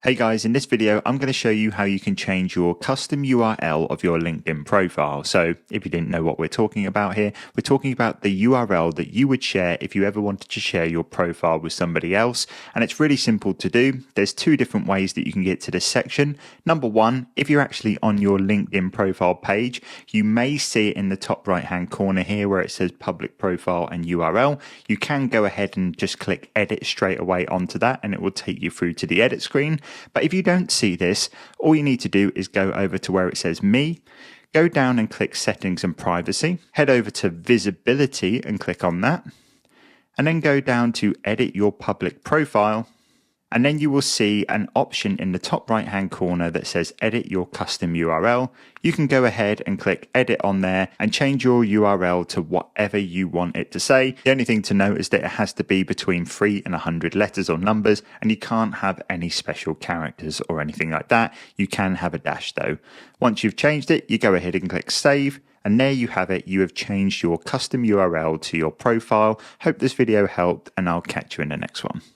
Hey guys, in this video, I'm going to show you how you can change your custom URL of your LinkedIn profile. So if you didn't know what we're talking about here, we're talking about the URL that you would share if you ever wanted to share your profile with somebody else. And it's really simple to do. There's two different ways that you can get to this section. Number one, if you're actually on your LinkedIn profile page, you may see it in the top right-hand corner here where it says public profile and URL. You can go ahead and just click edit straight away onto that and it will take you through to the edit screen. But if you don't see this, all you need to do is go over to where it says me, go down and click settings and privacy, head over to visibility and click on that, and then go down to edit your public profile. And then you will see an option in the top right hand corner that says edit your custom URL. You can go ahead and click edit on there and change your URL to whatever you want it to say. The only thing to note is that it has to be between 3 and 100 letters or numbers, and you can't have any special characters or anything like that. You can have a dash though. Once you've changed it, you go ahead and click save. And there you have it. You have changed your custom URL to your profile. Hope this video helped, and I'll catch you in the next one.